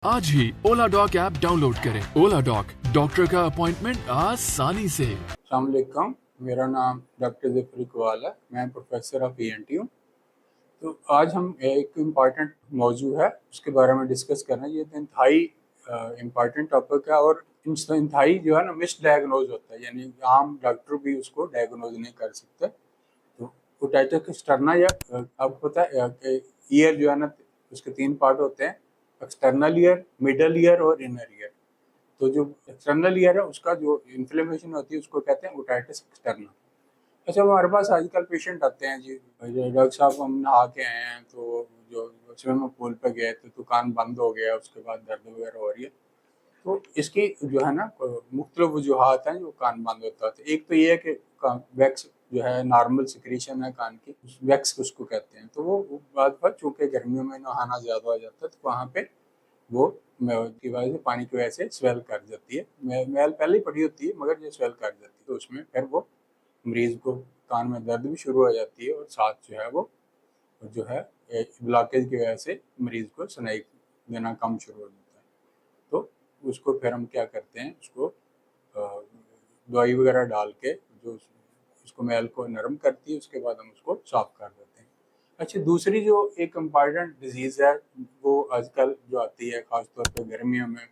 आज ही ओला dock app download करें। ओला dock, doctor का अपॉइंटमेंट आसानी से। अस्सलाम वालेकुम, मेरा नाम डॉक्टर ज़फ़र इकबाल है। मैं प्रोफेसर ऑफ ENT हूँ। तो आज हम एक इम्पॉर्टेंट मौजू है उसके बारे में डिस्कस करना है। ये तो इंतहाई इम्पॉर्टेंट टॉपिक है और इंतहाई जो है ना मिस डायग्नोज होता है, यानी आम डॉक्टर भी उसको डायग्नोज नहीं कर सकते। तो ओटाइटिस एक्सटर्ना या आपको पता है कि ईयर जो है ना उसके 3 पार्ट होते हैं, एक्सटर्नल ईयर, मिडल ईयर और इनर ईयर। तो जो एक्सटर्नल ईयर है उसका जो इन्फ्लेमेशन होती है उसको कहते हैं ओटाइटिस एक्सटर्ना। अच्छा, हमारे पास आजकल पेशेंट आते हैं जी, डॉक्टर साहब हम नहा के आए हैं तो जो स्विमिंग पूल पे गए तो कान बंद हो गया, उसके बाद दर्द वगैरह हो रही है। तो इसकी जो है ना मुख्तलिफ वजूहात हैं जो कान बंद होता है। एक तो ये है कि वैक्स जो है नॉर्मल सिक्रीशन है कान की, वैक्स उसको कहते हैं। तो वो बात चूँकि गर्मियों में नहाना ज़्यादा हो जाता है तो वहाँ पे वो की वजह से पानी की वजह से स्वेल कर जाती है। मैल पहले ही पड़ी होती है मगर ये स्वेल कर जाती है, तो उसमें फिर वो मरीज को कान में दर्द भी शुरू हो जाती है और साथ जो है वो जो है ब्लॉकेज की वजह से मरीज को सुनाई देना कम शुरू हो जाता है। तो उसको फिर हम क्या करते हैं, उसको दवाई वगैरह डाल के जो उसको मैल को नरम करती है, उसके बाद हम उसको साफ कर देते हैं। अच्छा, दूसरी जो एक इम्पॉर्टेंट डिजीज़ है वो आजकल जो आती है ख़ासतौर पे गर्मियों में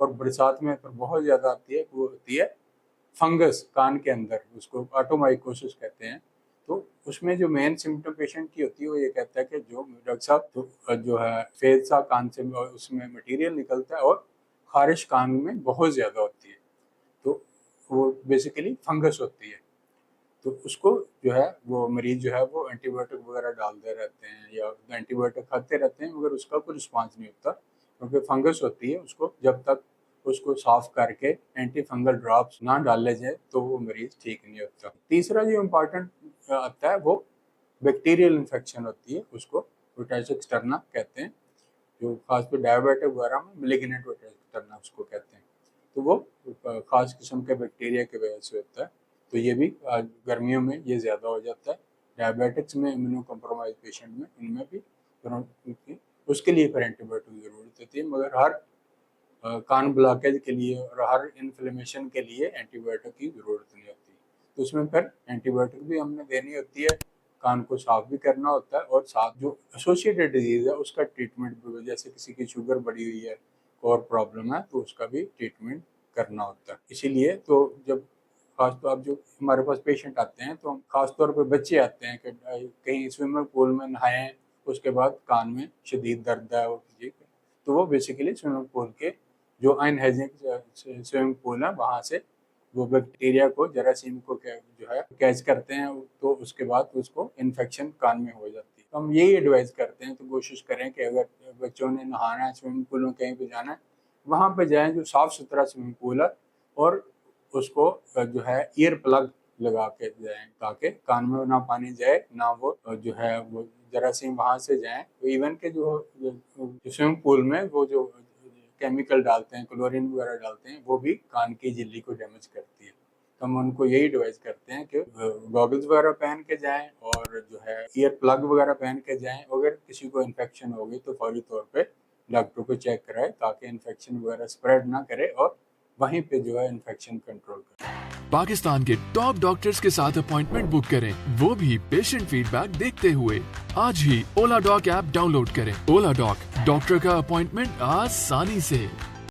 और बरसात में पर बहुत ज़्यादा आती है, वो होती है फंगस कान के अंदर, उसको ऑटोमाइकोसिस कहते हैं। तो उसमें जो मेन सिम्टम पेशेंट की होती है वो ये कहता है कि जो डॉक्टर साहब तो जो है फेज सा कान से उसमें मटेरियल निकलता है और खारिश कान में बहुत ज़्यादा होती है। तो वो बेसिकली फंगस होती है। तो उसको जो है वो मरीज जो है वो एंटीबायोटिक वगैरह डालते रहते हैं या एंटीबायोटिक खाते रहते हैं मगर उसका कोई रिस्पॉन्स नहीं होता, क्योंकि फंगस होती है। उसको जब तक उसको साफ करके एंटी फंगल ड्रॉप्स ना डाले जाए तो वो मरीज ठीक नहीं होता। तीसरा जो इम्पॉर्टेंट आता है वो बैक्टीरियल इन्फेक्शन होती है, उसको ओटाइटिस एक्सटर्ना कहते हैं। जो खासकर डायबिटिक वगैरह में मैलिग्नेंट ओटाइटिस एक्सटर्ना उसको कहते हैं। तो वो खास किस्म के बैक्टीरिया की वजह से होता है। तो ये भी गर्मियों में ये ज़्यादा हो जाता है। डायबिटिक्स में, इम्यूनो कम्प्रोमाइज पेशेंट में, इनमें भी उसके लिए फिर एंटीबायोटिक की ज़रूरत होती है। मगर हर कान ब्लॉकेज के लिए और हर इन्फ्लेमेशन के लिए एंटीबायोटिक की ज़रूरत नहीं होती। तो उसमें फिर एंटीबायोटिक भी हमने देनी होती है, कान को साफ भी करना होता है और साथ जो एसोसिएटेड डिजीज़ है उसका ट्रीटमेंट भी, जैसे किसी की शुगर बढ़ी हुई है और प्रॉब्लम है तो उसका भी ट्रीटमेंट करना होता है। इसीलिए तो जब खासतौर अब जो हमारे पास पेशेंट आते हैं तो हम खासतौर पर बच्चे आते हैं कि कहीं स्विमिंग पूल में नहाएं, उसके बाद कान में शदीद दर्द है और किसी के, तो वो बेसिकली स्विमिंग पूल के जो अनहाइजीनिक स्विमिंग पूल है वहाँ से वो बैक्टीरिया को, जरासीम को जो है कैच करते हैं, तो उसके बाद उसको इन्फेक्शन कान में हो जाती है। तो हम यही एडवाइस करते हैं, तो कोशिश करें कि अगर बच्चों ने नहाना है स्विमिंग पूल में, कहीं पे जाना है, वहाँ पे जाएं जो साफ़ सुथरा स्विमिंग पूल है और उसको जो है ईयर प्लग लगा के जाएं ताकि कान में ना पानी जाए ना वो जो है वो जरासीम वहाँ से जाएं। तो इवन के जो स्विमिंग पूल में वो जो केमिकल डालते हैं, क्लोरीन वगैरह डालते हैं, वो भी कान की झिल्ली को डैमेज करती है। तो हम उनको यही एडवाइस करते हैं कि गॉगल्स वगैरह पहन के जाएं और जो है ईयर प्लग वगैरह पहन के जाएं। अगर किसी को इन्फेक्शन हो गई तो फौरी तौर पे डॉक्टर को चेक कराएं ताकि इन्फेक्शन वगैरह स्प्रेड ना करे और वहीं पे जो है इन्फेक्शन कंट्रोल करें। पाकिस्तान के टॉप डॉक्टर्स के साथ अपॉइंटमेंट बुक करें, वो भी पेशेंट फीडबैक देखते हुए। आज ही ओला डॉक ऐप डाउनलोड करें। ओला डॉक, डॉक्टर का अपॉइंटमेंट आसानी से।